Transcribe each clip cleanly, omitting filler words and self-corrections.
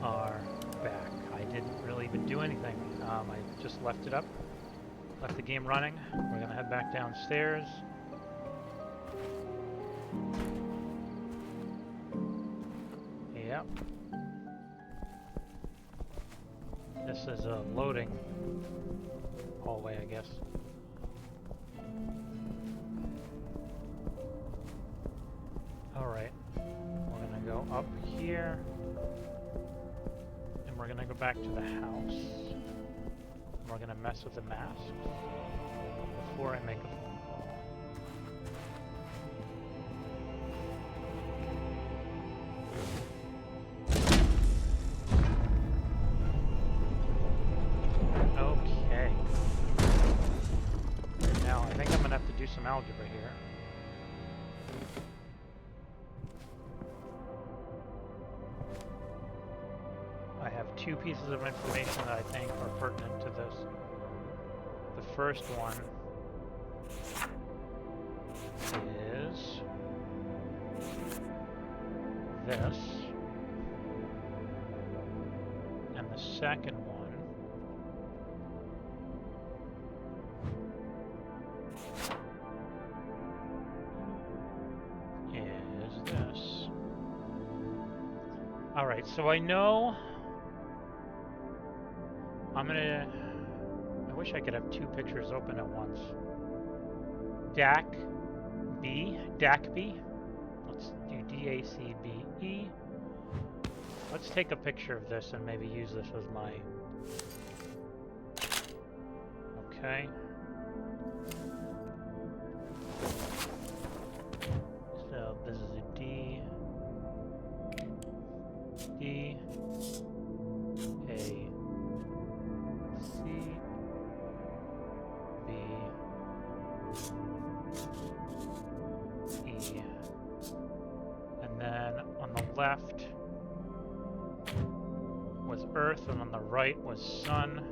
are back. I didn't really even do anything. I just left it up, left the game running. We're gonna head back downstairs. Yep. This is a loading hallway, I guess. Alright. We're gonna go up here. And we're gonna go back to the house. And we're gonna mess with the mask before I make a phone call. Okay. Now I think I'm gonna have to do some algebra here. I have two pieces of information that I think are pertinent to this. The first one is this, and the second one is this. Alright, so I know I wish I could have two pictures open at once. DACB. Let's do DACBE. Let's take a picture of this and maybe use this as my... Okay. So this is a D. D. A. C, B, E, and then on the left was Earth, and on the right was Sun,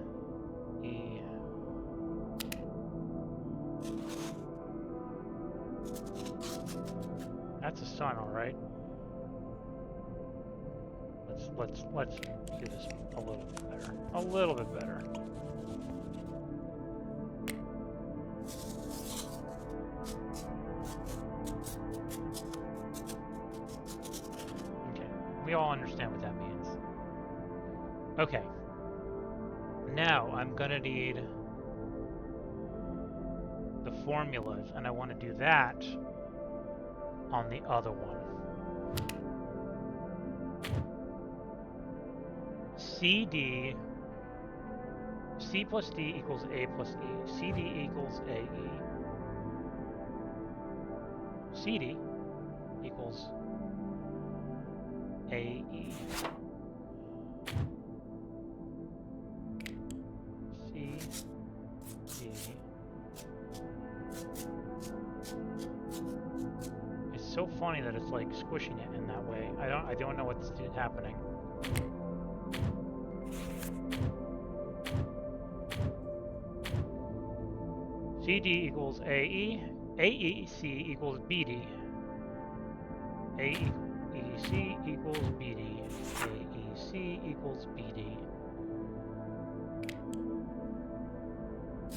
E. That's a sun, all right. Let's do this a little bit better. A little bit better. Okay, we all understand what that means. Okay. Now I'm gonna need the formulas, and I want to do that on the other one. C plus D equals A plus E. CD equals AE. CD equals AE. C, D. It's so funny that it's like squishing it in that way. I don't know what's happening. CD equals AE, AEC equals BD, AEC equals BD, AEC equals BD,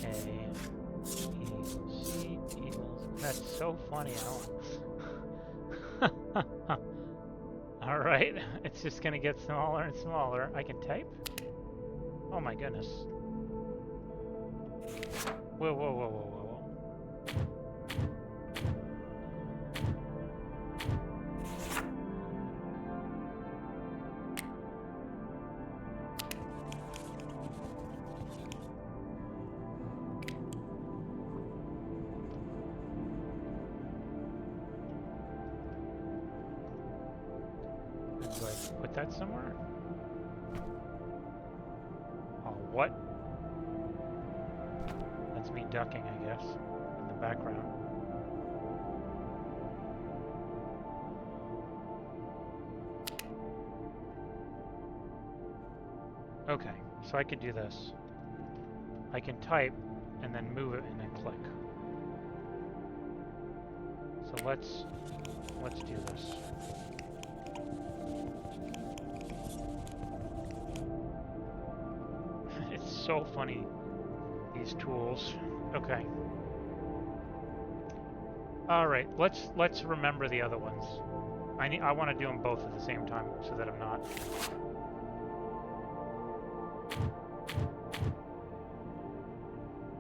AEC equals... That's so funny, Alan. Alright, it's just gonna get smaller and smaller. I can type? Oh my goodness. Whoa, whoa, whoa, whoa, whoa, do I put that somewhere? Oh, what? That's me ducking, I guess, in the background. Okay, so I could do this. I can type and then move it and then click. So let's do this. so funny, these tools. Okay. All right, let's remember the other ones. I want to do them both at the same time so that I'm not.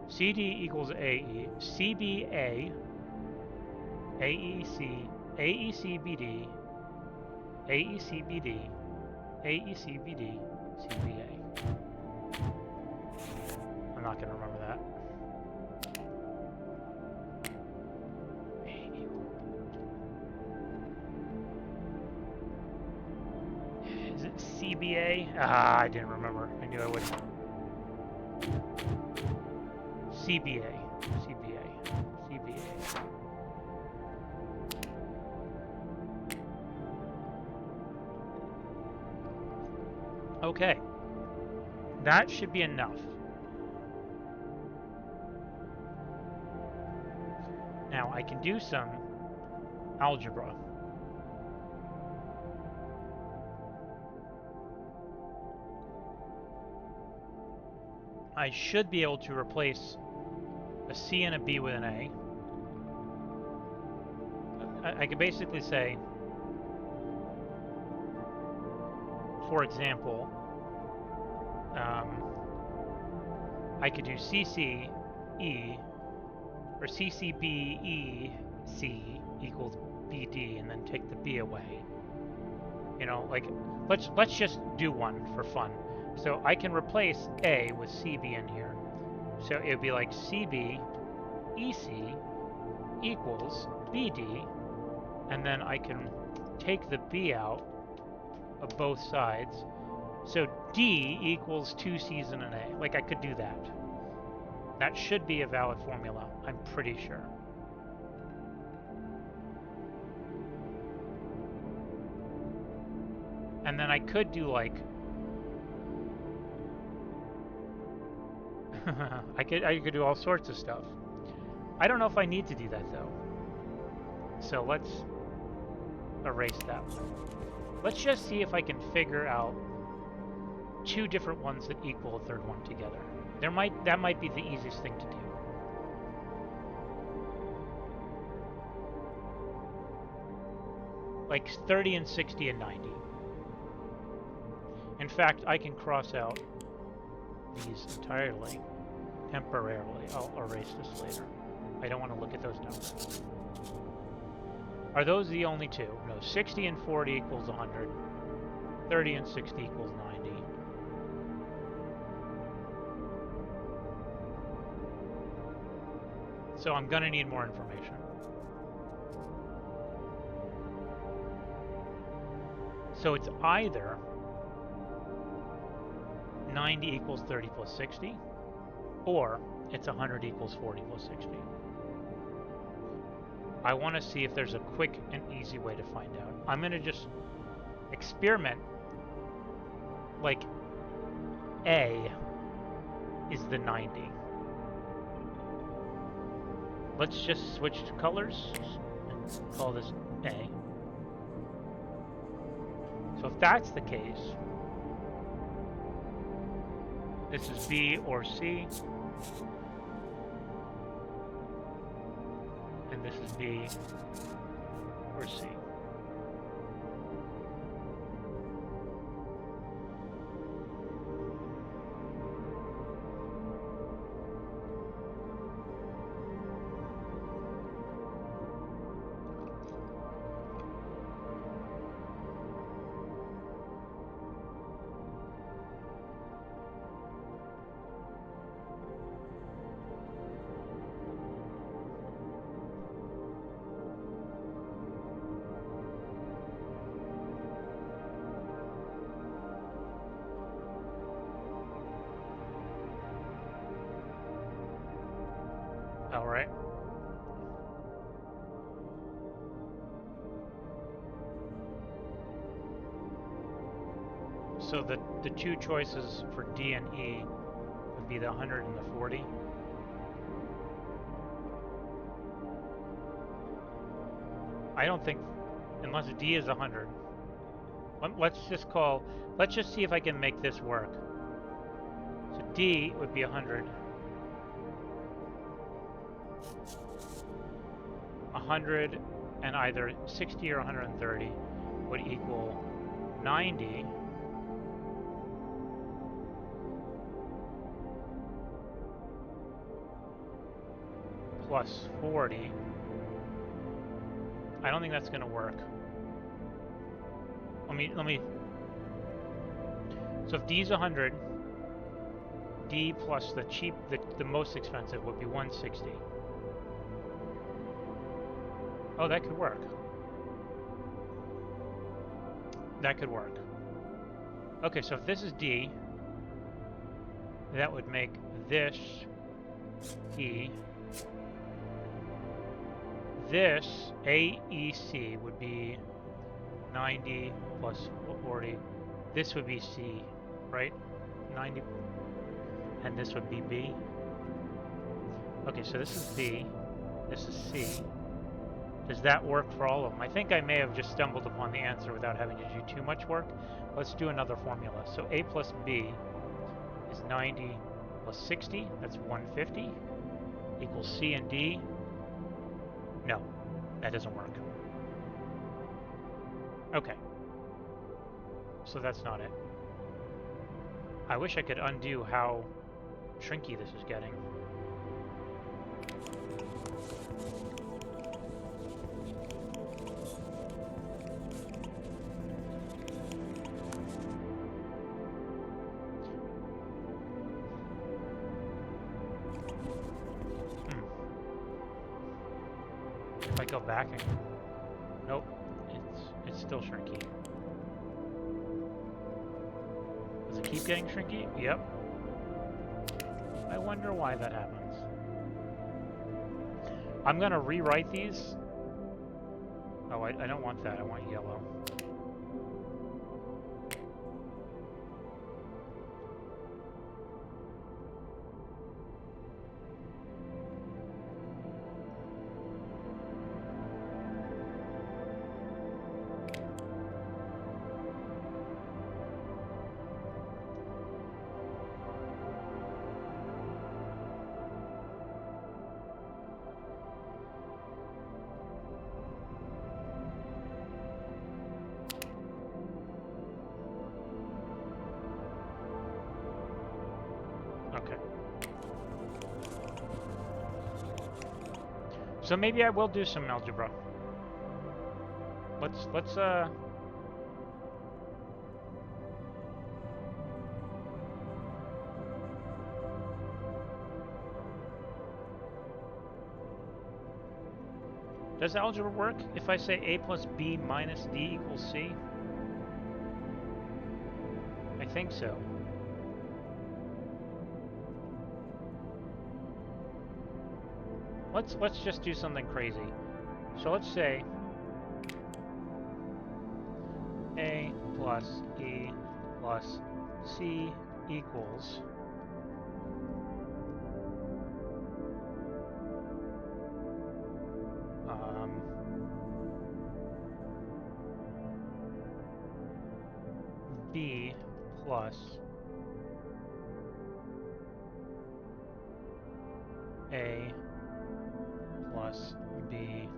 CD equals AE, CBA, AEC, AECBD, AECBD, AECBD, CBA. I'm not going to remember that. Is it CBA? Ah, I didn't remember. I knew I wouldn't. CBA. CBA. CBA. Okay. That should be enough. Now I can do some algebra. I should be able to replace a C and a B with an A. I could basically say, for example, I could do CCE or CCBEC equals BD and then take the B away. You know, like let's just do one for fun. So I can replace A with CB in here. So it would be like CB EC equals BD, and then I can take the B out of both sides. So D equals 2 C's and an A. Like I could do that. That should be a valid formula, I'm pretty sure. And then I could do like I could do all sorts of stuff. I don't know if I need to do that though. So let's erase that one. Let's just see if I can figure out two different ones that equal a third one together. That might be the easiest thing to do. Like 30 and 60 and 90. In fact, I can cross out these entirely, temporarily. I'll erase this later. I don't want to look at those numbers. Are those the only two? No, 60 and 40 equals 100. 30 and 60 equals 90. So I'm going to need more information. So it's either 90 equals 30 plus 60, or it's 100 equals 40 plus 60. I want to see if there's a quick and easy way to find out. I'm going to just experiment. Like, A is the 90. Let's just switch to colors and call this A. So if that's the case, this is B or C, and this is B or C. All right. So the two choices for D and E would be the 100 and the 40. I don't think, unless D is 100. Let's just see if I can make this work. So D would be 100. 100 and either 60 or 130 would equal 90 plus 40. I don't think that's going to work. Let me. So if D is 100, D plus the most expensive would be 160. Oh, that could work. That could work. Okay, so if this is D, that would make this E. This AEC would be 90 plus 40. This would be C, right? 90. And this would be B. Okay, so this is B. This is C. Does that work for all of them? I think I may have just stumbled upon the answer without having to do too much work. Let's do another formula. So A plus B is 90 plus 60. That's 150. Equals C and D. No, that doesn't work. Okay. So that's not it. I wish I could undo how shrinky this is getting. If I go back and... Nope, it's still shrinky. Does it keep getting shrinky? Yep. I wonder why that happens. I'm gonna rewrite these. Oh, I don't want that. I want yellow. Okay. So maybe I will do some algebra. Let's Does algebra work if I say A plus B minus D equals C? I think so. Let's just do something crazy. So let's say A plus E plus C equals B plus A plus B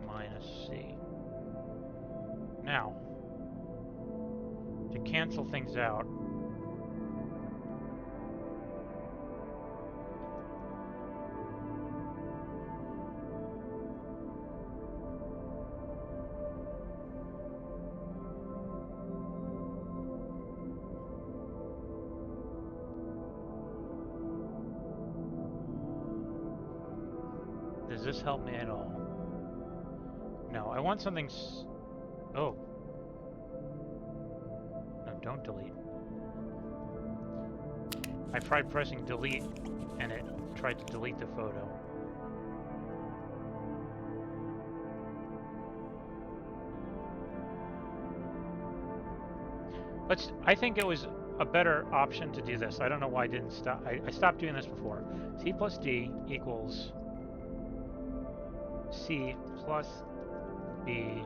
minus C. Now, to cancel things out, does this help me at all? No, I want something oh. No, don't delete. I tried pressing delete, and it tried to delete the photo. I think it was a better option to do this. I don't know why I didn't stop. I stopped doing this before. C plus D equals C plus B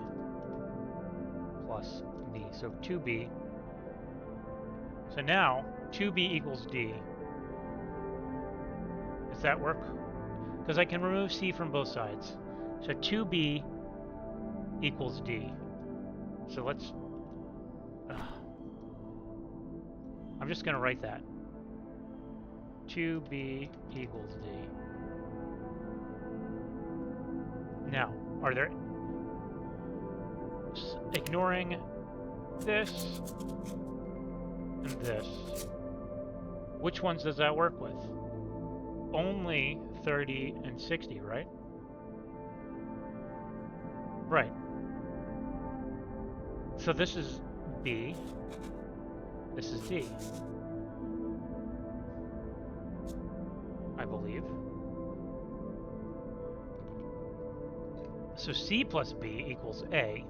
plus D. So 2B So now 2b equals d. Does that work? Because I can remove c from both sides. So 2b equals d. So let's... I'm just going to write that. 2b equals d. Now, are there... ignoring this and this, which ones does that work with? Only 30 and 60, right? Right. So this is B. This is D. I believe. So C plus B equals A.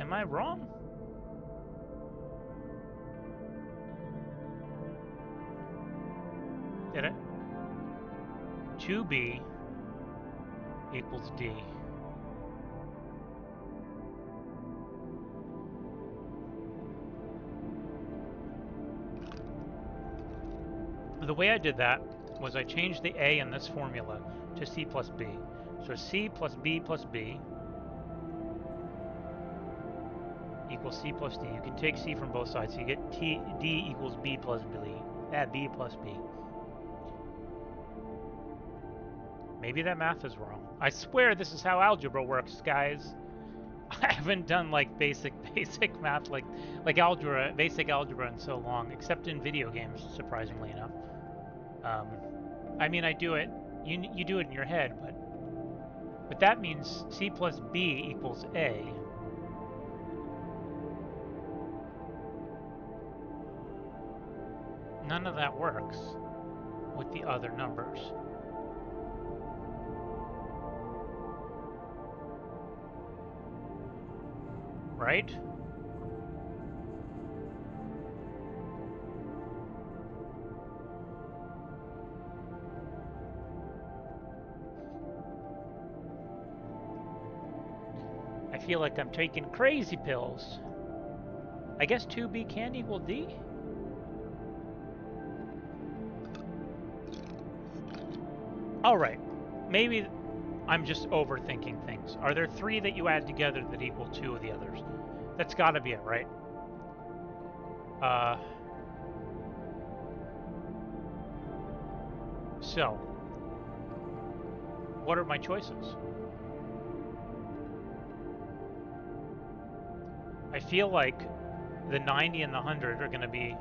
Am I wrong? Did it? 2b equals d. The way I did that was I changed the a in this formula to c plus b. So c plus b equals c plus d. You can take c from both sides, so you get d equals b plus b. B plus b. Maybe that math is wrong. I swear this is how algebra works, guys. I haven't done like basic math like algebra, basic algebra in so long, except in video games, surprisingly enough. I mean, I do it. You do it in your head, but that means c plus b equals a. None of that works with the other numbers. Right? I feel like I'm taking crazy pills. I guess 2b can equal d? Alright, maybe I'm just overthinking things. Are there 3 that you add together that equal 2 of the others? That's gotta be it, right? So, what are my choices? I feel like the 90 and the 100 are gonna be...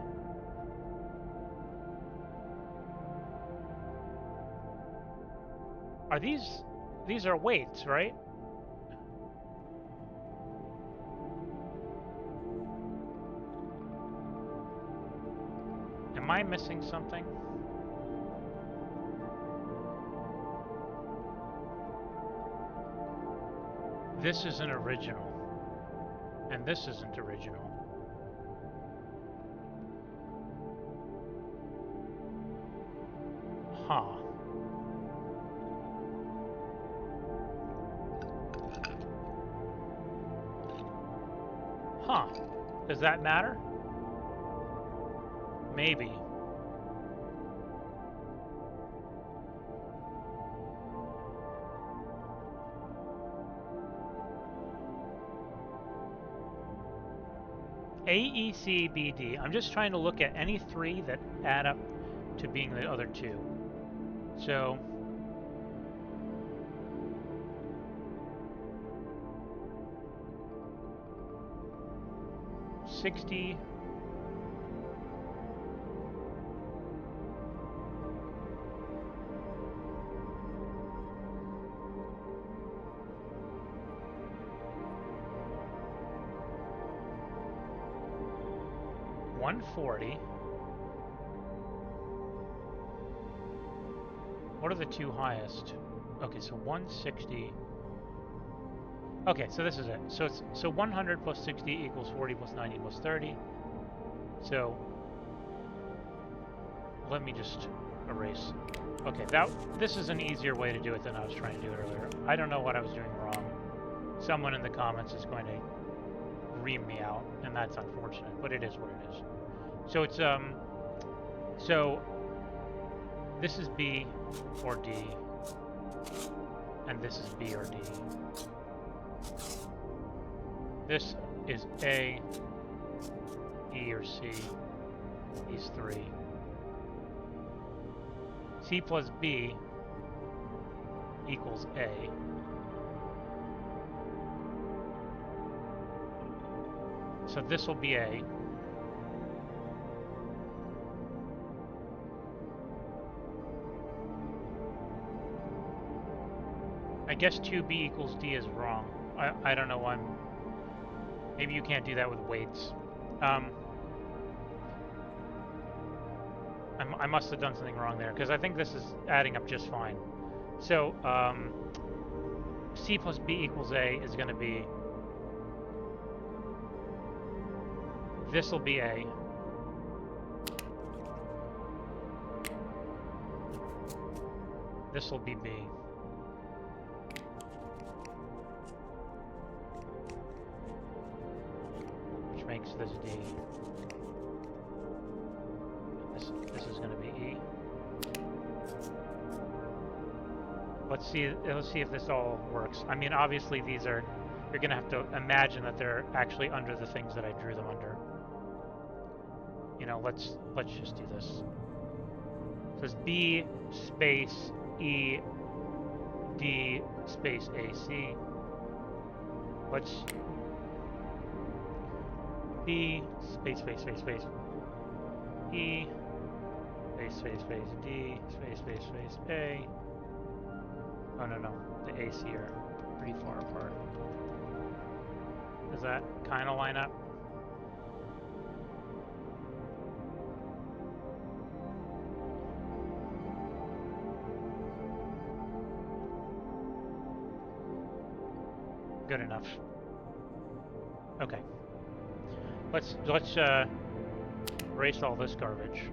Are these are weights, right? Am I missing something? This isn't original. And this isn't original. Huh. Huh. Does that matter? Maybe. A, E, C, B, D. I'm just trying to look at any 3 that add up to being the other 2. So... $60... $140. What are the 2 highest? Okay, so 160. Okay, so this is it. So 100 plus 60 equals 40 plus 90 plus 30. So let me just erase Okay, this is an easier way to do it than I was trying to do it earlier. I don't know what I was doing wrong. Someone in the comments is going to ream me out, and that's unfortunate, but it is what it is. So it's so this is B or D, and this is B or D. This is A, E or C, these three. C plus B equals A. So this will be A. I guess 2B equals D is wrong. I don't know why. Maybe you can't do that with weights. I must have done something wrong there, because I think this is adding up just fine. So, C plus B equals A is going to be... This will be A. This will be B. Which makes this D. This is going to be E. Let's see if this all works. I mean, obviously these are... You're going to have to imagine that they're actually under the things that I drew them under. You know, let's just do this. So it's B space E D space AC. Let's B space space space space E space space space D space space space A. Oh no, the AC are pretty far apart. Does that kind of line up? Good enough. Okay. Let's erase all this garbage.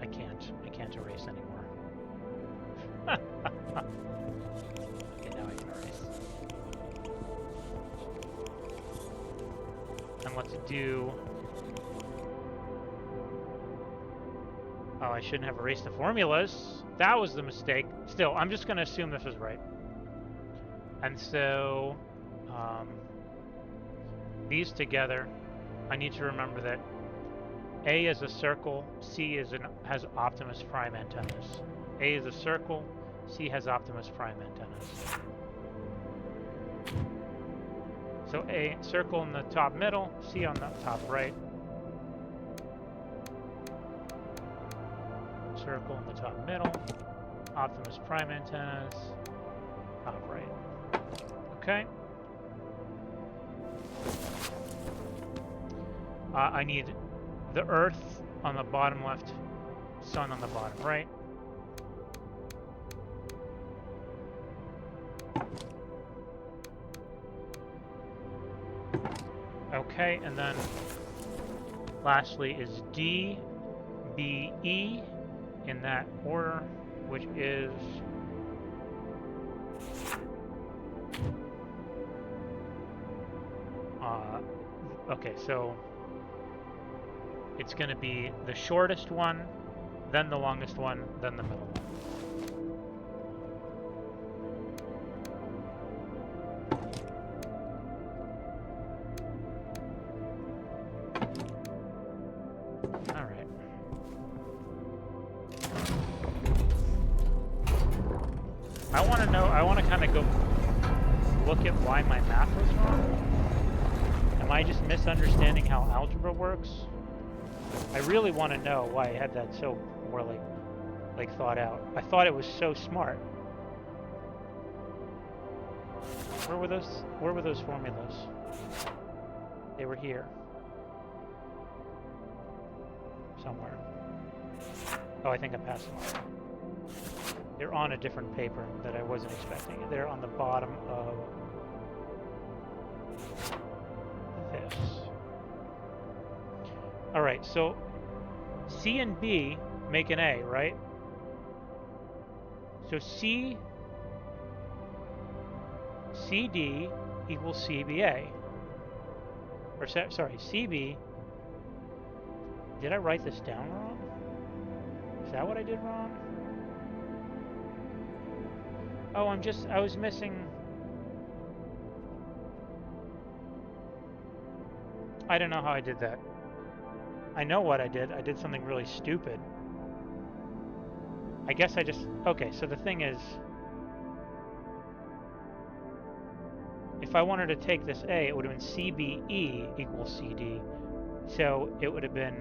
I can't erase anymore. Okay, now I can erase. And let's do... Oh, I shouldn't have erased the formulas. That was the mistake. Still, I'm just going to assume this was right. And so, these together, I need to remember that A is a circle, C has Optimus Prime antennas. A is a circle, C has Optimus Prime antennas. So A, circle in the top middle, C on the top right. Circle in the top middle, Optimus Prime antennas, top right. Okay. I need the Earth on the bottom left, Sun on the bottom right. Okay, and then lastly is D, B, E in that order, which is okay, so it's going to be the shortest one, then the longest one, then the middle one. All right. I want to kind of go look at why my math was wrong. Am I just misunderstanding how algebra works? I really want to know why I had that so poorly, like, thought out. I thought it was so smart. Where were those formulas? They were here. Somewhere. Oh, I think I passed them. They're on a different paper that I wasn't expecting. They're on the bottom of this. All right, so C and B make an A, right? So CD equals CBA. Or sorry, CB. Did I write this down wrong? Is that what I did wrong? Oh, I was missing... I don't know how I did that. I know what I did. I did something really stupid. I guess I just... Okay, so the thing is... If I wanted to take this A, it would have been CBE equals CD. So it would have been...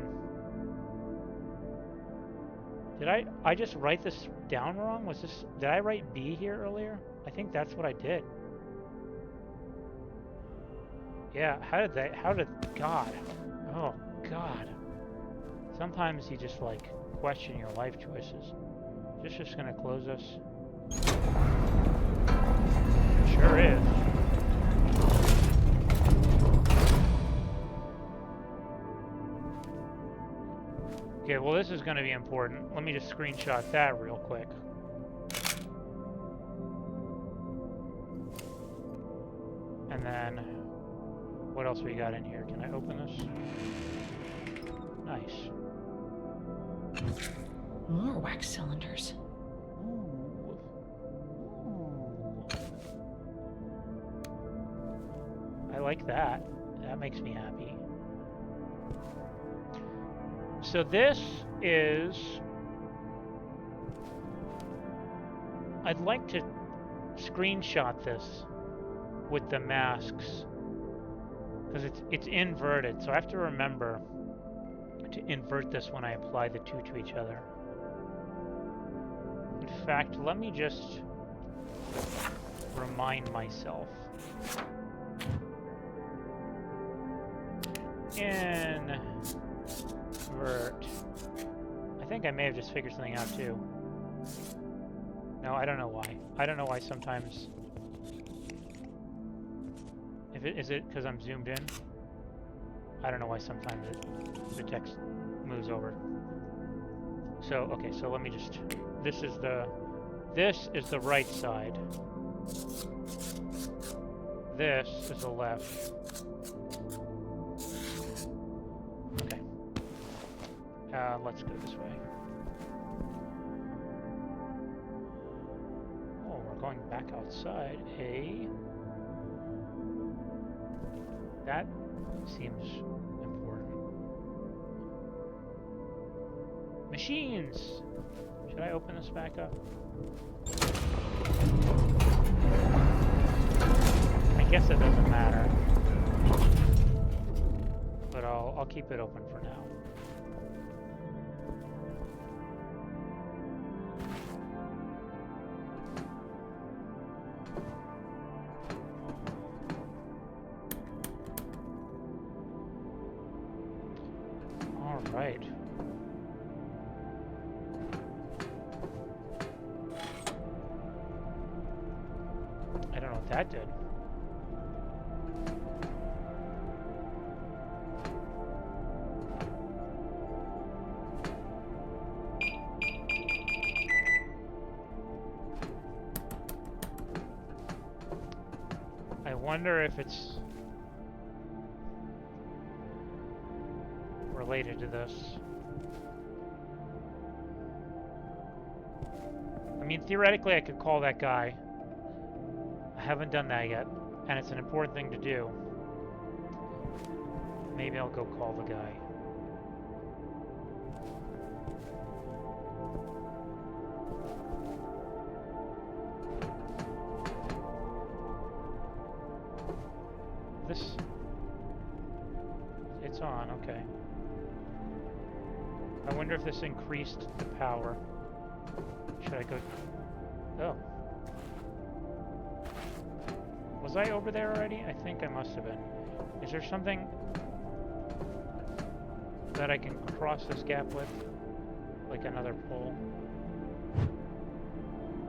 Did I just write this down wrong? Did I write B here earlier? I think that's what I did. Yeah, God. Oh, God. Sometimes you just, like, question your life choices. Is this just gonna close us? Sure is. Okay, well this is going to be important. Let me just screenshot that real quick. And then, what else we got in here? Can I open this? Nice. More wax cylinders. Ooh. Ooh. I like that. That makes me happy. So this is... I'd like to screenshot this with the masks because it's inverted, so I have to remember to invert this when I apply the two to each other. In fact, let me just remind myself. Invert. I think I may have just figured something out too. No, I don't know why. I don't know why sometimes... Is it because I'm zoomed in? I don't know why sometimes the text moves over. So, okay, so let me just... This is the right side. This is the left. Okay. Let's go this way. Oh, we're going back outside. Hey. That seems important. Machines! Should I open this back up? I guess it doesn't matter. But I'll keep it open for now. All right. I don't know what that did. I wonder if it's related to this. I mean, theoretically, I could call that guy. I haven't done that yet, and it's an important thing to do. Maybe I'll go call the guy. It's on, okay. I wonder if this increased the power. Should I go... Oh. Was I over there already? I think I must have been. Is there something that I can cross this gap with? Like another pole?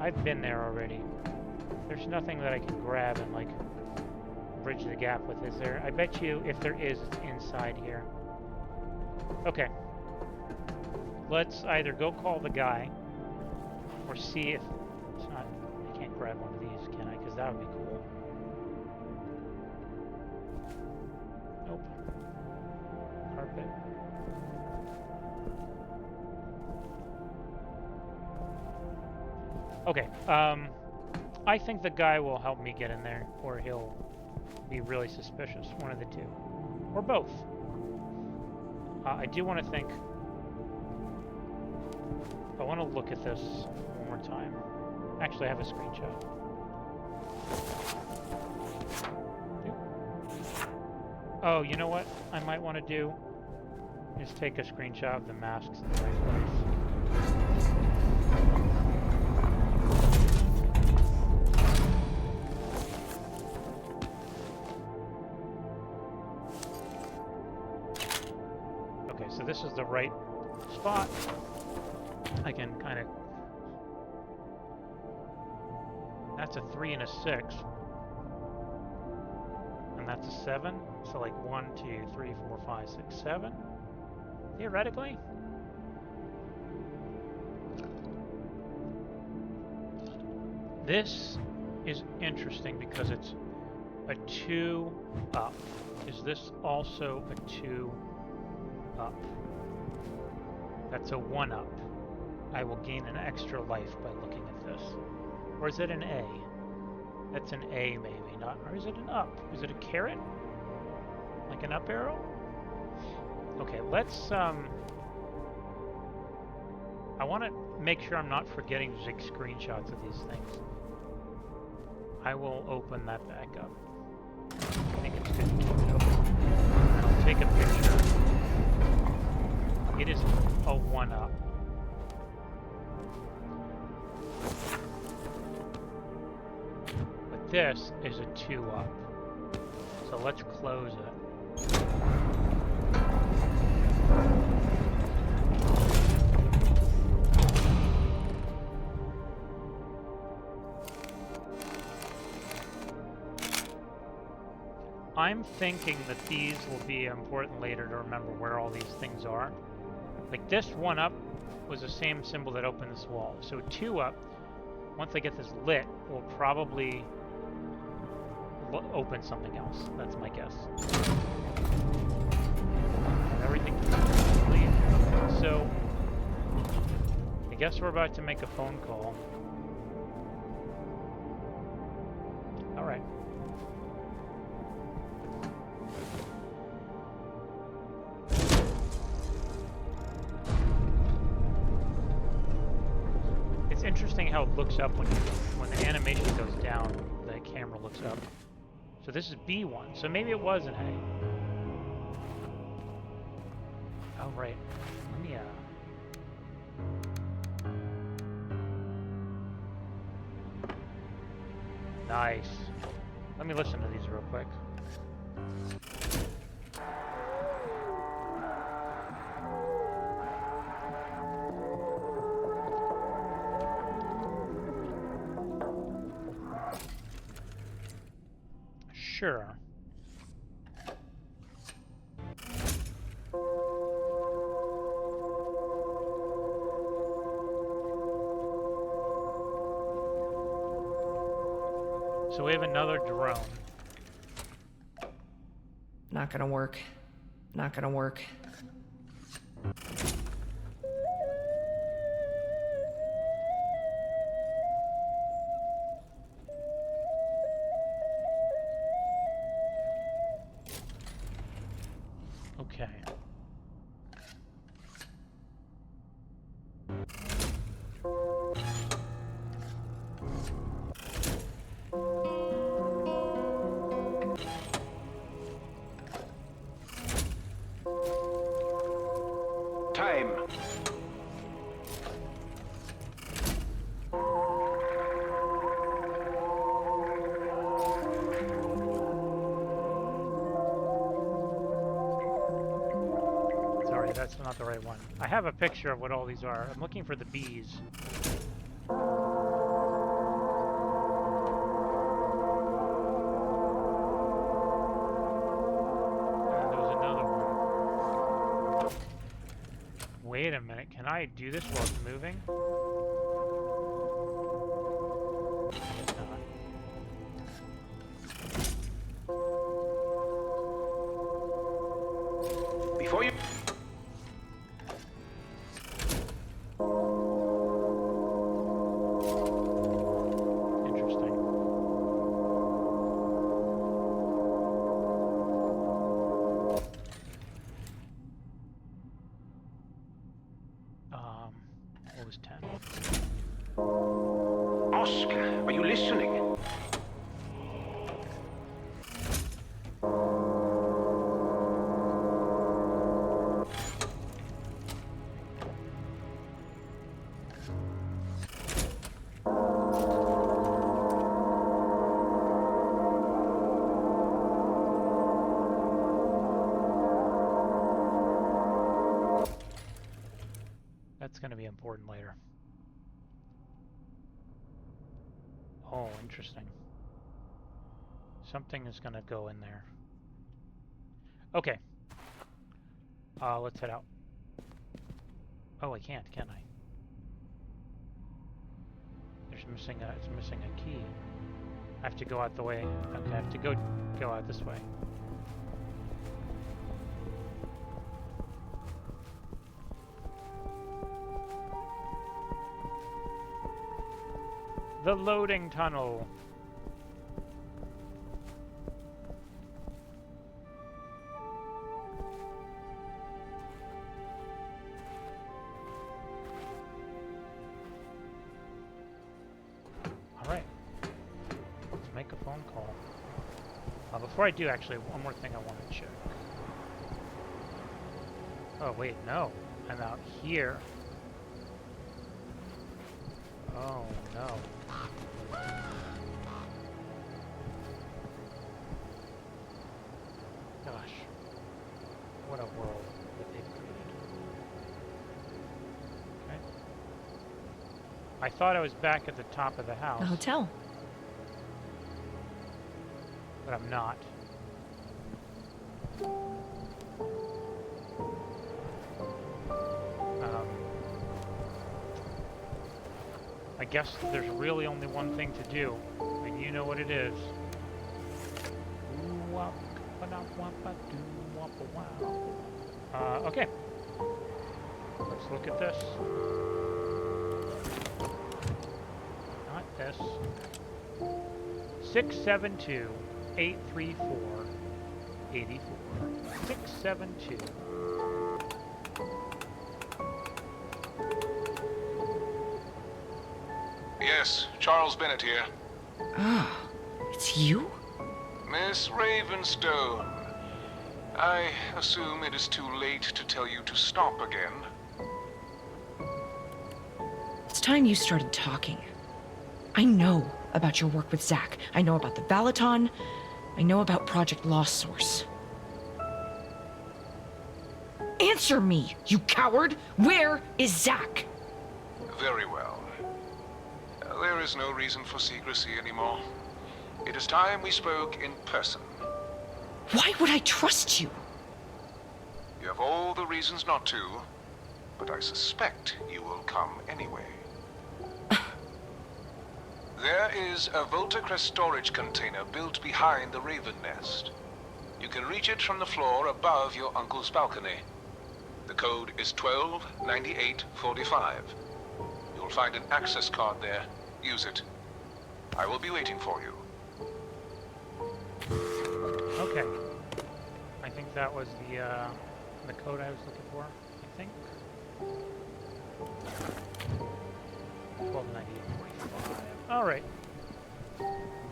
I've been there already. There's nothing that I can grab and, like, bridge the gap with, is there? I bet you if there is, it's inside here. Okay. Let's either go call the guy or see if It's not... I can't grab one of these, can I? Because that would be cool. Nope. Carpet. Okay, I think the guy will help me get in there, or he'll be really suspicious. One of the two. Or both. I do want to think... I want to look at this one more time. Actually, I have a screenshot. Oh, you know what I might want to do? Is take a screenshot of the masks in the right place. Okay, so this is the right spot. I can kind of... That's a 3 and a 6. And that's a 7. So like 1, 2, 3, 4, 5, 6, 7. Theoretically. This is interesting because it's a 2 up. Is this also a 2 up? That's a 1 up. I will gain an extra life by looking at this. Or is it an A? That's an A maybe, not, or is it an up? Is it a carrot? Like an up arrow? Okay, let's, I want to make sure I'm not forgetting to take screenshots of these things. I will open that back up. I think it's good to keep it open. And I'll take a picture. It is a 1 up. But this is a 2 up. So let's close it. I'm thinking that these will be important later to remember where all these things are. Like this 1 up was the same symbol that opened this wall. So 2 up, once I get this lit, will probably open something else. That's my guess. Everything complete. Okay, so I guess we're about to make a phone call. All right. It's interesting how it looks up when the animation goes down, the camera looks up. So this is B1, so maybe it was an A. Oh, right. Let me, Nice. Let me listen to these real quick. Sure. So we have another drone. Not gonna work. Not gonna work. Okay. Time. Sorry, that's not the right one. I have a picture of what all these are. I'm looking for the bees. And there was another one. Wait a minute, can I do this while it's moving? Interesting. What was 10? Oscar, are you listening? That's going to be important later. Oh, interesting. Something is going to go in there. Okay. Let's head out. Oh, I can't, can I? It's missing a key. I have to go out the way. Okay, I have to go out this way. The loading tunnel. All right. Let's make a phone call. Before I do, actually, one more thing I want to check. Oh, wait, no. I'm out here. Oh, no. Gosh. What a world that they've created. Okay. I thought I was back at the top of the house. The hotel. But I'm not. I guess there's really only one thing to do, and you know what it is. Okay. Let's look at this. Not this. 672 834 84. 672. Yes, Charles Bennett here. Ah, it's you? Miss Ravenstone. I assume it is too late to tell you to stop again. It's time you started talking. I know about your work with Zach. I know about the Valaton. I know about Project Lost Source. Answer me, you coward! Where is Zach? Very well. There is no reason for secrecy anymore. It is time we spoke in person. Why would I trust you? You have all the reasons not to, but I suspect you will come anyway. There is a Voltacrest storage container built behind the Raven Nest. You can reach it from the floor above your uncle's balcony. The code is 129845. You'll find an access card there. Use it. I will be waiting for you. Okay. I think that was the code I was looking for, I think. 129845. Alright.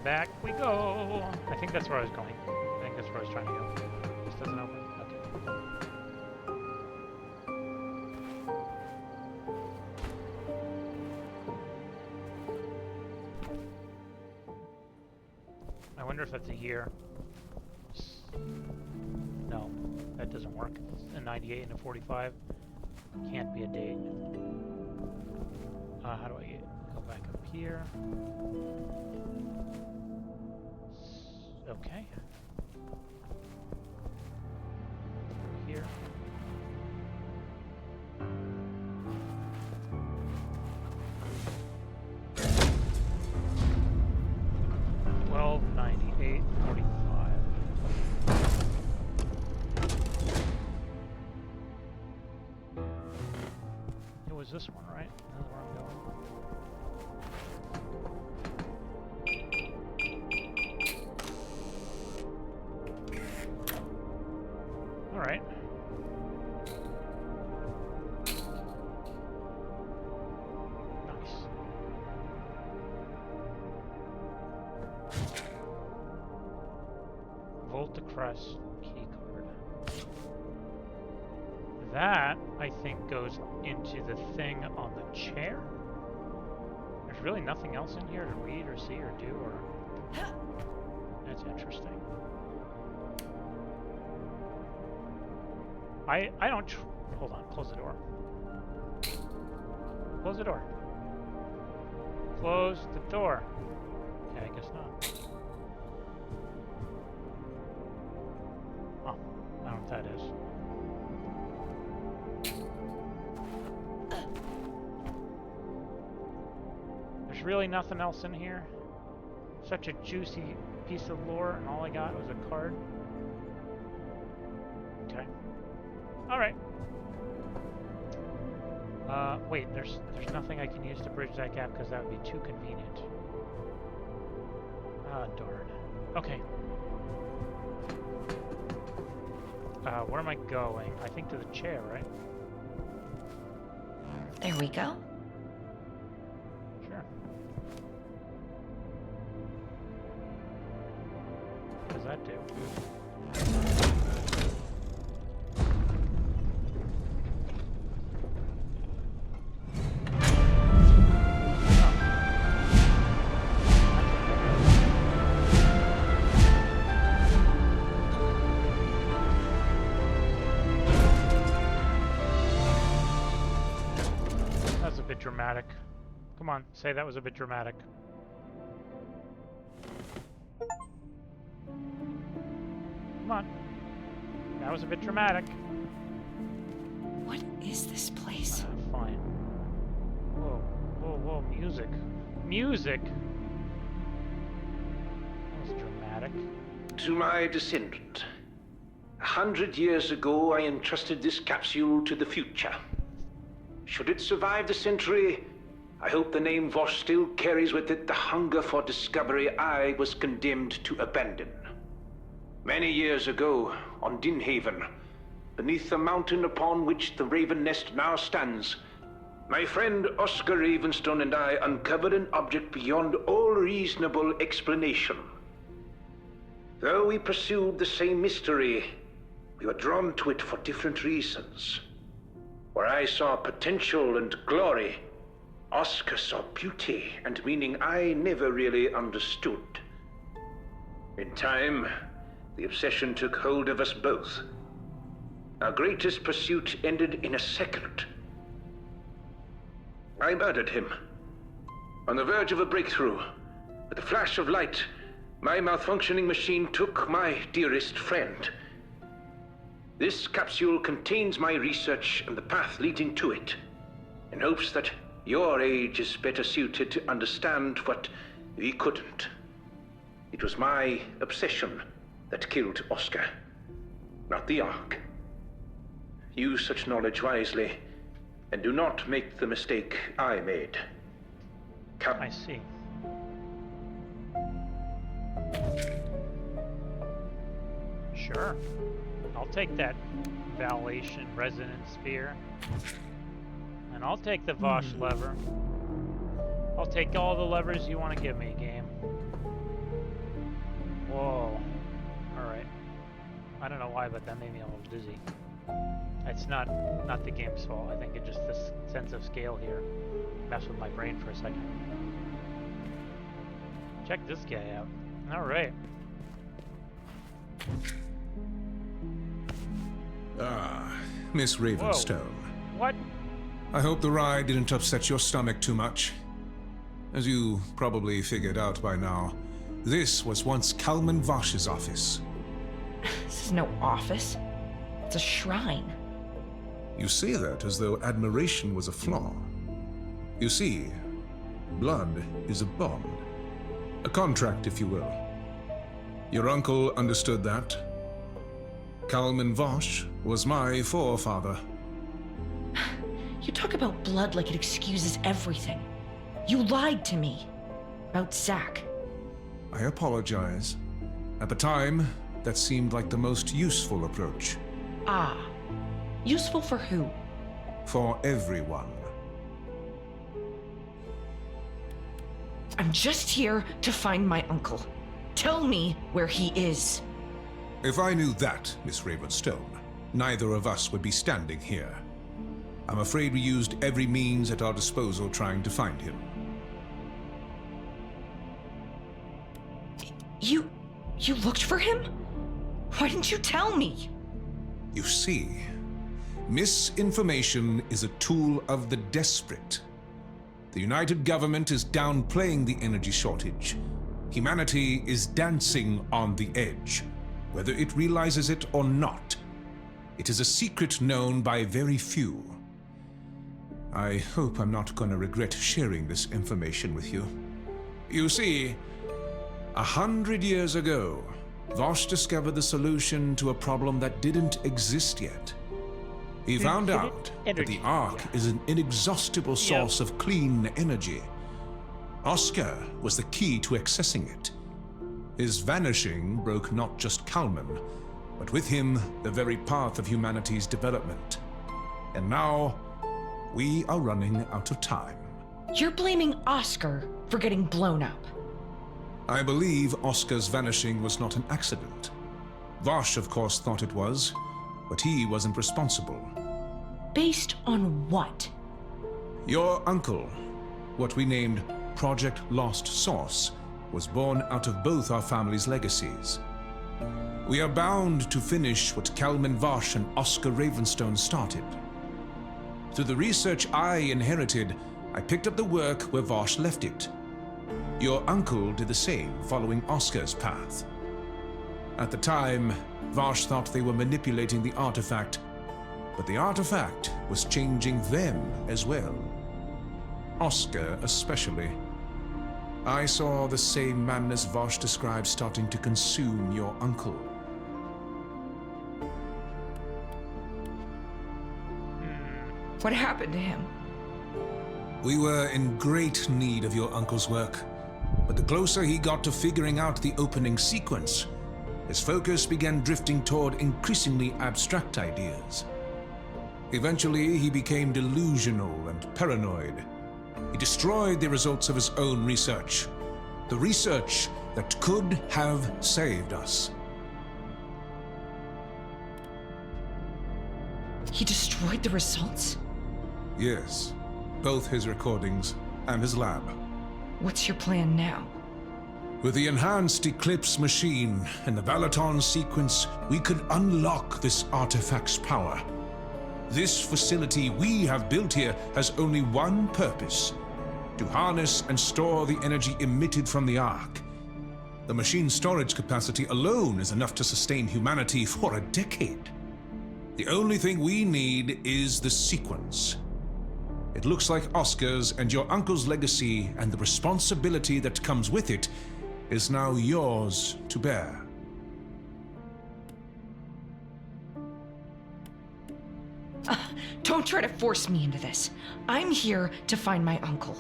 Back we go. I think that's where I was going. I think that's where I was trying to go. This doesn't open? Okay. I wonder if that's a year. No, that doesn't work. It's a 98 and a 45. Can't be a date. How do I go back up here? Okay. Here. $1298.45. It was this one, right? That's where I'm going. Voltacrest keycard. That, I think, goes into the thing on the chair. There's really nothing else in here to read or see or do, or... That's interesting. I don't... Hold on, close the door. Close the door. Close the door. Okay, I guess not. Oh, I don't know what that is. There's really nothing else in here. Such a juicy piece of lore, and all I got was a card. Okay. Alright. Wait, there's nothing I can use to bridge that gap because that would be too convenient. Ah, darn. Okay. Where am I going? I think to the chair, right? There we go. Sure. What does that do? Dramatic. Come on, say that was a bit dramatic. Come on. That was a bit dramatic. What is this place? Fine. Whoa, whoa, whoa, music. Music! That was dramatic. To my descendant. 100 years ago, I entrusted this capsule to the future. Should it survive the century, I hope the name Vosh still carries with it the hunger for discovery I was condemned to abandon. Many years ago, on Dimhaven, beneath the mountain upon which the Raven Nest now stands, my friend Oscar Ravenstone and I uncovered an object beyond all reasonable explanation. Though we pursued the same mystery, we were drawn to it for different reasons. Where I saw potential and glory, Oscar saw beauty and meaning I never really understood. In time, the obsession took hold of us both. Our greatest pursuit ended in a second. I murdered him. On the verge of a breakthrough, with a flash of light, my malfunctioning machine took my dearest friend. This capsule contains my research and the path leading to it, in hopes that your age is better suited to understand what we couldn't. It was my obsession that killed Oscar, not the Ark. Use such knowledge wisely, and do not make the mistake I made. I see. Sure. I'll take that validation resonance sphere. And I'll take the Vosh lever. I'll take all the levers you want to give me, game. Whoa. Alright. I don't know why, but that made me a little dizzy. It's not the game's fault. I think it's just this sense of scale here messed with my brain for a second. Check this guy out. Alright. Ah, Miss Ravenstone. Whoa. What? I hope the ride didn't upset your stomach too much. As you probably figured out by now, this was once Kalman Vosh's office. This is no office. It's a shrine. You say that as though admiration was a flaw. You see, blood is a bond. A contract, if you will. Your uncle understood that. Kalman Vosh was my forefather. You talk about blood like it excuses everything. You lied to me. About Zack. I apologize. At the time, that seemed like the most useful approach. Ah. Useful for who? For everyone. I'm just here to find my uncle. Tell me where he is. If I knew that, Miss Ravenstone, neither of us would be standing here. I'm afraid we used every means at our disposal trying to find him. You looked for him? Why didn't you tell me? You see, misinformation is a tool of the desperate. The United Government is downplaying the energy shortage. Humanity is dancing on the edge, whether it realizes it or not. It is a secret known by very few. I hope I'm not going to regret sharing this information with you. You see, 100 years ago, Vosh discovered the solution to a problem that didn't exist yet. He found out that the Ark is an inexhaustible source of clean energy. Oscar was the key to accessing it. His vanishing broke not just Kalman, but with him the very path of humanity's development. And now, we are running out of time. You're blaming Oscar for getting blown up. I believe Oscar's vanishing was not an accident. Vosh, of course, thought it was, but he wasn't responsible. Based on what? Your uncle, what we named Project Lost Source, was born out of both our families' legacies. We are bound to finish what Kalman Vosh and Oscar Ravenstone started. Through the research I inherited, I picked up the work where Vosh left it. Your uncle did the same, following Oscar's path. At the time, Vosh thought they were manipulating the artifact, but the artifact was changing them as well. Oscar especially. I saw the same madness Vosh described starting to consume your uncle. What happened to him? We were in great need of your uncle's work, but the closer he got to figuring out the opening sequence, his focus began drifting toward increasingly abstract ideas. Eventually, he became delusional and paranoid. He destroyed the results of his own research, the research that could have saved us. He destroyed the results? Yes, both his recordings and his lab. What's your plan now? With the enhanced Eclipse machine and the Valaton sequence, we could unlock this artifact's power. This facility we have built here has only one purpose: to harness and store the energy emitted from the Ark. The machine's storage capacity alone is enough to sustain humanity for a decade. The only thing we need is the sequence. It looks like Oscar's and your uncle's legacy and the responsibility that comes with it is now yours to bear. Don't try to force me into this. I'm here to find my uncle.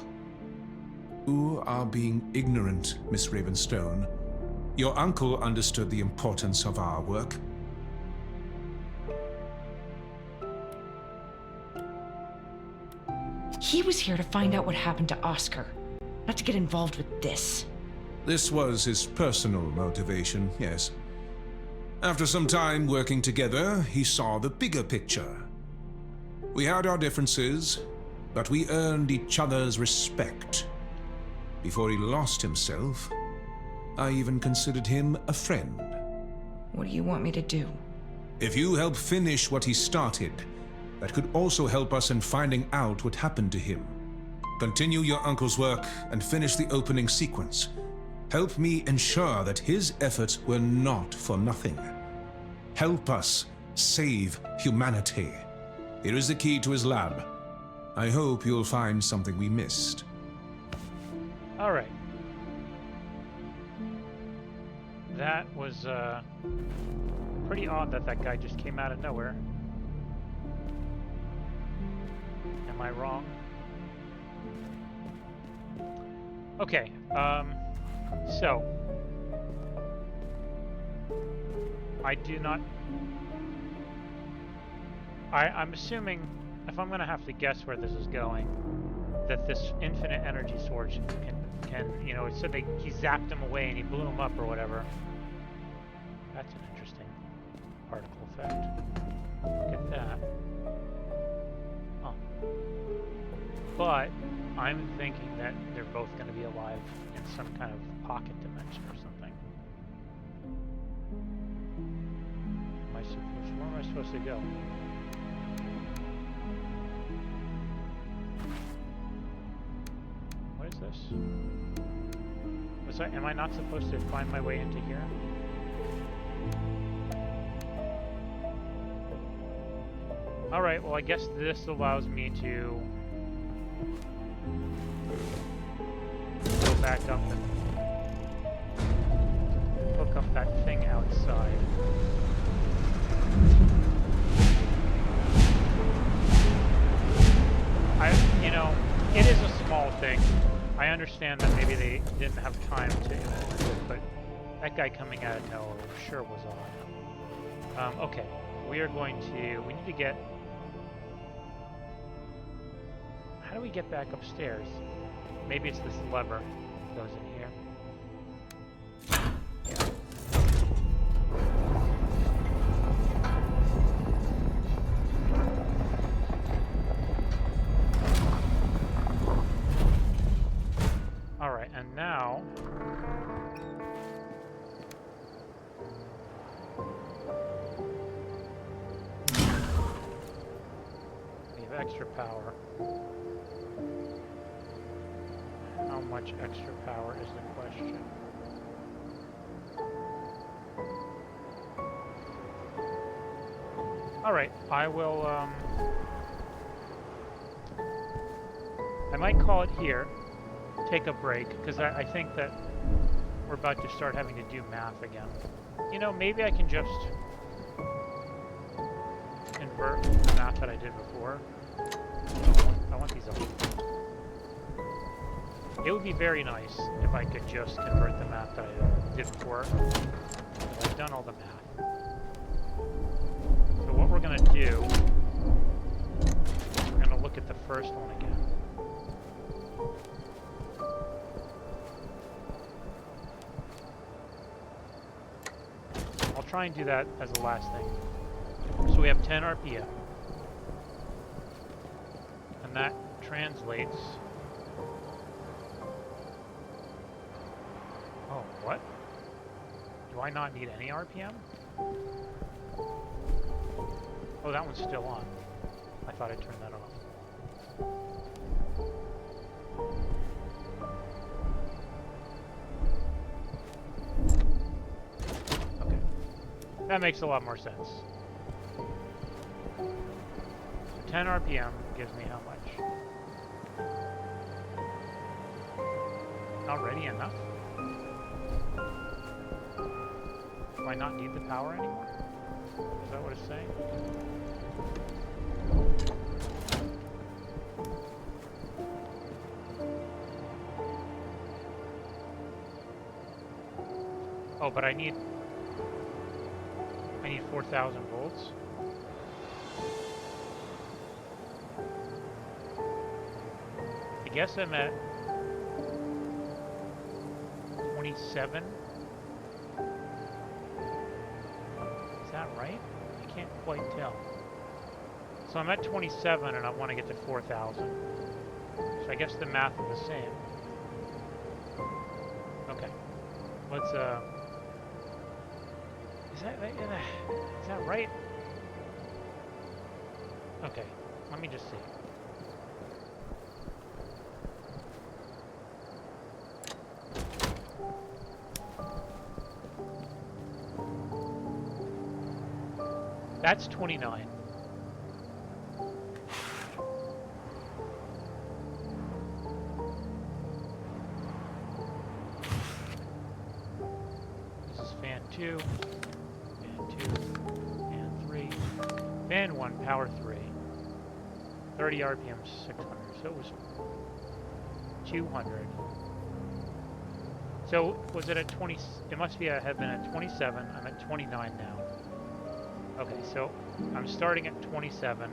You are being ignorant, Miss Ravenstone. Your uncle understood the importance of our work. He was here to find out what happened to Oscar, not to get involved with this. This was his personal motivation, yes. After some time working together, he saw the bigger picture. We had our differences, but we earned each other's respect. Before he lost himself, I even considered him a friend. What do you want me to do? If you help finish what he started, that could also help us in finding out what happened to him. Continue your uncle's work and finish the opening sequence. Help me ensure that his efforts were not for nothing. Help us save humanity. Here is the key to his lab. I hope you'll find something we missed. All right. That was pretty odd that that guy just came out of nowhere. Am I wrong? Okay, so I do not. I'm assuming, if I'm going to have to guess where this is going, that this infinite energy source can you know, it said he zapped him away and he blew him up or whatever. That's an interesting particle effect. Look at that. Oh. But I'm thinking that they're both going to be alive in some kind of pocket dimension or something. Where am I supposed to go? What is this? Am I not supposed to find my way into here? Alright, well I guess this allows me to go back up and hook up that thing outside. You know, it is a small thing. I understand that maybe they didn't have time to implement it, but that guy coming out of nowhere sure was odd. Okay, we need to get... How do we get back upstairs? Maybe it's this lever that goes in here. Alright, and now... we have extra power. How much extra power is the question? Alright, I will, I might call it here. Take a break, because I think that we're about to start having to do math again. You know, maybe I can just invert the math that I did before. I want these up. It would be very nice if I could just convert the math that I did before. I've done all the math. So what we're going to do, we're going to look at the first one again. I'll try and do that as the last thing. So we have 10 RPM. And that translates... Oh, what? Do I not need any RPM? Oh, that one's still on. I thought I turned that off. Okay. That makes a lot more sense. So 10 RPM gives me how much? Already enough? Do I not need the power anymore? Is that what it's saying? Oh, but I need 4,000 volts. I guess I'm at 27. Is that right? I can't quite tell. So I'm at 27 and I want to get to 4,000. So I guess the math is the same. Okay. Let's is that right? Okay. Let me just see. That's 29. This is fan 2, fan 2, fan 3, fan 1, power 3. 30 RPM, 600. So it was 200. So was it at 20? It must be. I have been at 27. I'm at 29 now. Okay, so I'm starting at 27,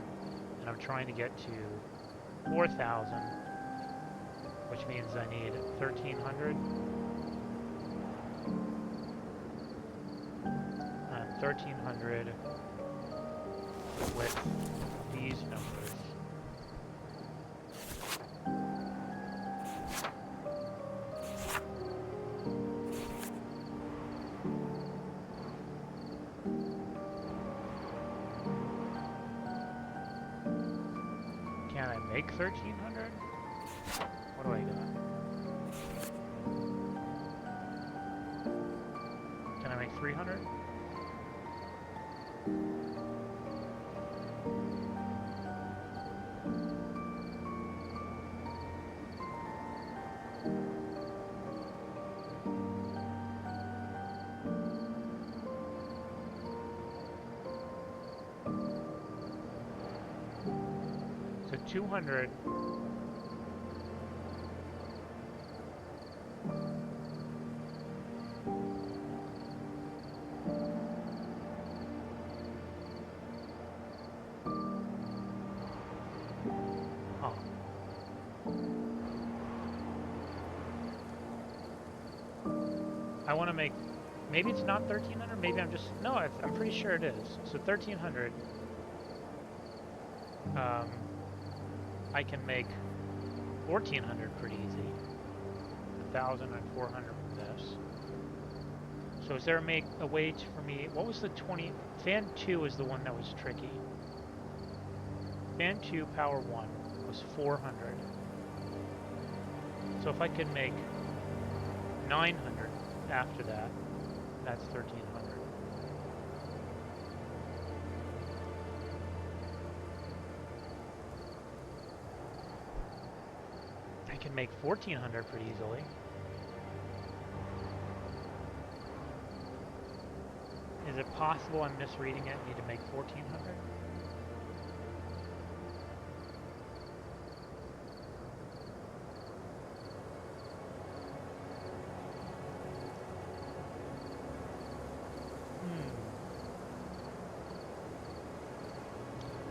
and I'm trying to get to 4,000, which means I need 1,300. 1300 with these numbers. Can I make 1300? What do I got? Can I make 300? So 200. Oh. I want to make, maybe it's not 1300, maybe I'm just, no, I'm pretty sure it is. So 1300. I can make 1400 pretty easy. 1400 with this. So is there a way for me, what was the 20, fan 2 is the one that was tricky. Fan 2 power 1 was 400. So if I could make 900 after that, that's 1300. I can make 1400 pretty easily. Is it possible I'm misreading it and need to make 1400?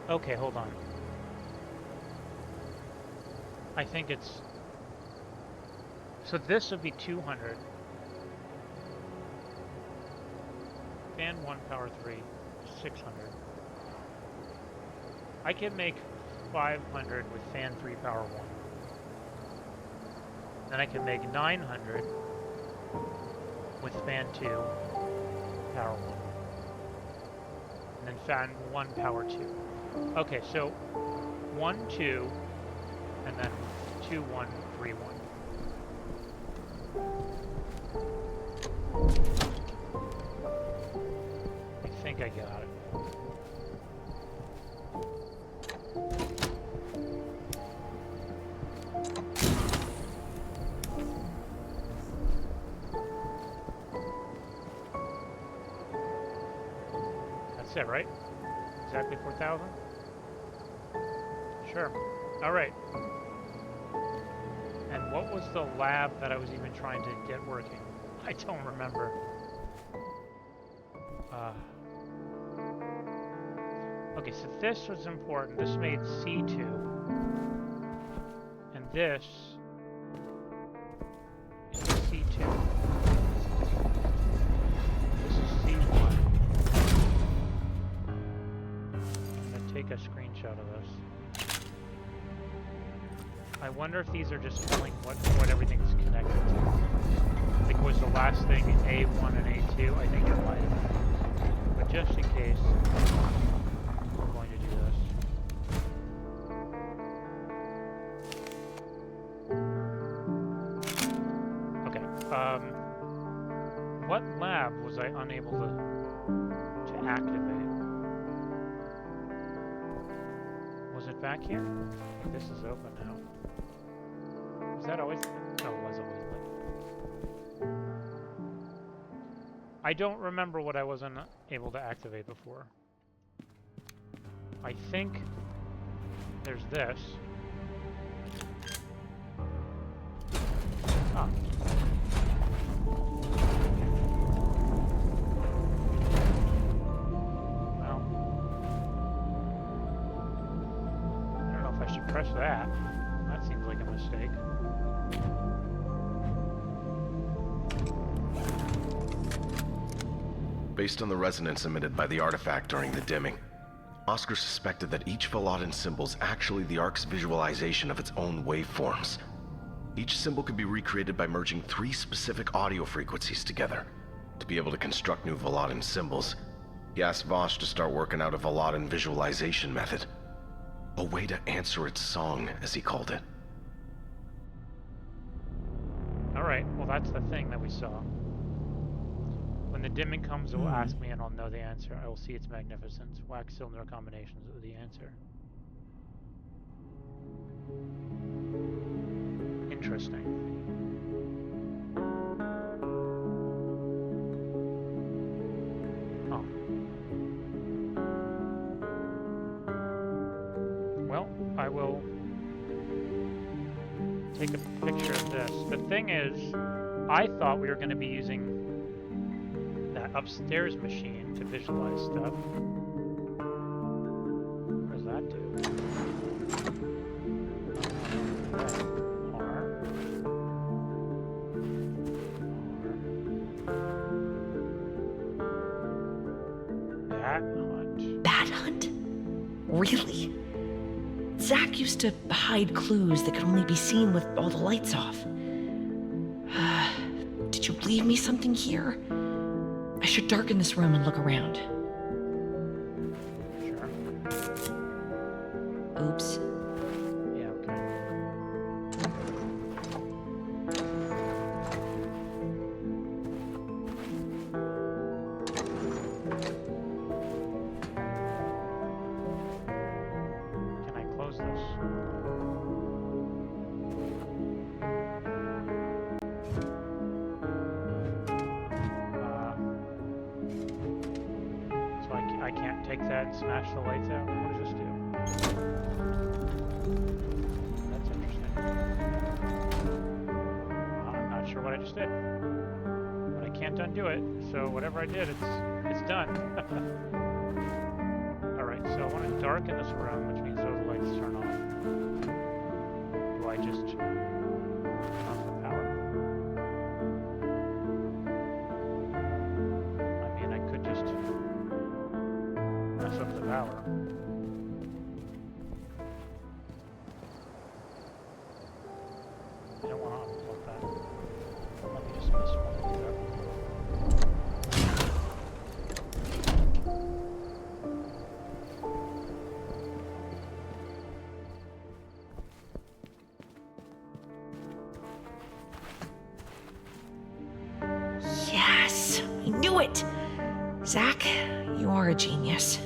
Okay, hold on. I think it's... So this would be 200. Fan 1 power 3, 600. I can make 500 with fan 3 power 1. Then I can make 900 with fan 2 power 1. And then fan 1 power 2. Okay, so 1, 2, and then 2, 1, 3, 1. I think I got it. That's it, right? Exactly 4,000? Sure. Alright. And what was the lab that I was even trying to get working? I don't remember. Okay, so this was important. This made C2. And this is C2. This is C1. I'm going to take a screenshot of this. I wonder if these are just telling what everything's connected to. Like, was the last thing A1 and A2? I think it might have been. But just in case, I'm going to do this. Okay. What lab was I unable to activate? Was it back here? This is open now. Was that always? No, it was always lit. I don't remember what I wasn't able to activate before. I think there's this. Ah. Well, I don't know if I should press that. That seems like a mistake. Based on the resonance emitted by the artifact during the dimming, Oscar suspected that each Velotan symbol is actually the Ark's visualization of its own waveforms. Each symbol could be recreated by merging 3 specific audio frequencies together. To be able to construct new Velotan symbols, he asked Vosh to start working out a Velotan visualization method. A way to answer its song, as he called it. Alright, well that's the thing that we saw. When the dimming comes, it will ask me and I'll know the answer. I will see its magnificence. Wax cylinder combinations are the answer. Interesting. Oh. Well, I will take a picture of this. The thing is, I thought we were going to be using that upstairs machine to visualize stuff. What does that do? R. Bat hunt. Bat hunt? Really? Zach used to hide clues that could only be seen with all the lights off. Did you leave me something here? I should darken this room and look around. Sure. Oops. Yeah, okay. Can I close this? I can't take that and smash the lights out. What does this do? That's interesting. I'm not sure what I just did, but I can't undo it. So whatever I did, it's done. All right, so I want to darken this room, which means those lights turn off. Do I just turn off the power? I mean, I could just mess up the power. I don't want to unplug that. Let me just miss one of these up. Yes! I knew it! Zach, you are a genius.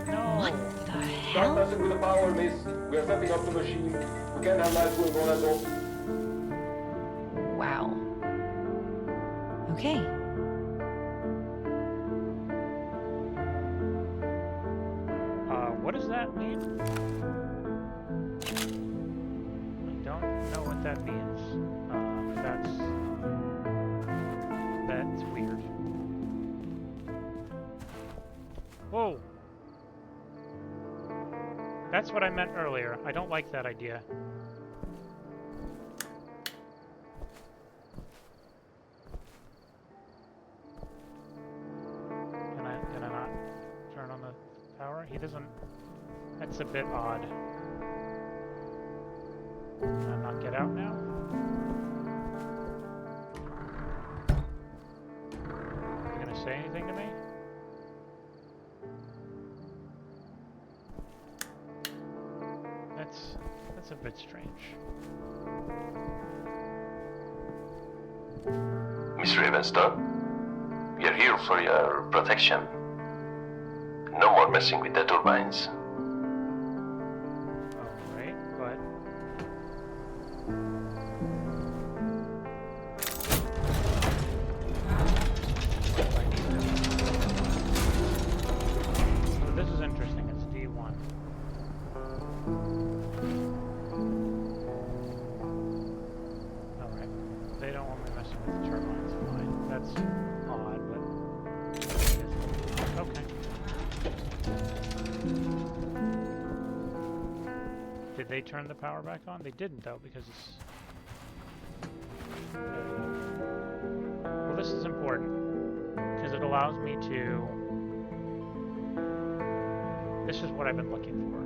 What the Start hell? messing with the power, miss. We are setting up the machine. We can't have lights going on at all. Wow. Okay. What does that mean? I don't know what that means. That's weird. Whoa! That's what I meant earlier. I don't like that idea. Can I not turn on the power? He doesn't... That's a bit odd. Can I not get out now? You gonna say anything to me? That's a bit strange. Miss Ravenstone, we are here for your protection. No more messing with the turbines. Alright, but... So this is interesting, it's D1. Alright, they don't want me messing with the turbines, fine. That's odd, but... Okay. Did they turn the power back on? They didn't, though, because it's... Well, this is important. allows me to... This is what I've been looking for.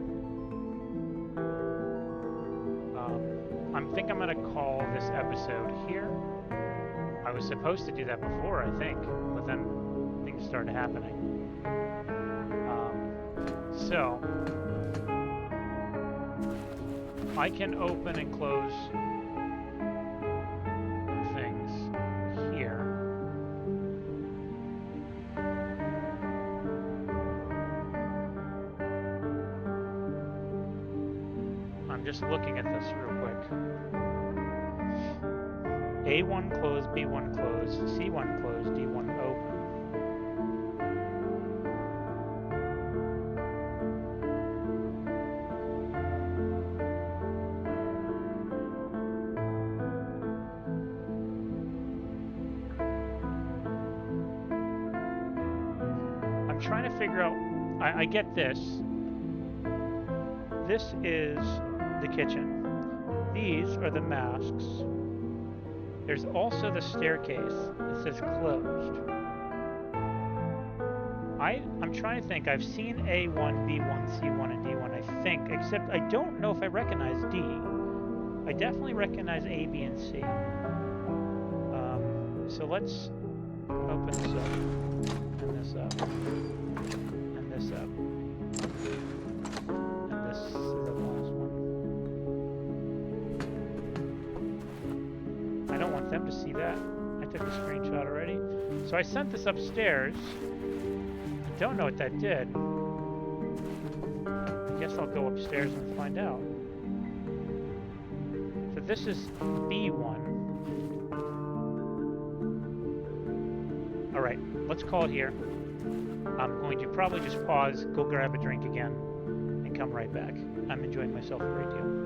I think I'm going to call this episode here. I was supposed to do that before, I think, but then things started happening. So, I can open and close things here. I'm just looking at this real quick. A1 closed, B1 closed, C1 closed, D1 open. I'm trying to figure out, I get this. This is the kitchen. These are the masks. There's also the staircase that says closed. I'm trying to think. I've seen A1, B1, C1, and D1, I think, except I don't know if I recognize D. I definitely recognize A, B, and C. So let's open this up, and this up, and this up, and this is the last one. I don't want them to see that. I took a screenshot already. So I sent this upstairs. I don't know what that did. I guess I'll go upstairs and find out. So this is B1. Alright, let's call it here. I'm going to probably just pause, go grab a drink again, and come right back. I'm enjoying myself a great deal.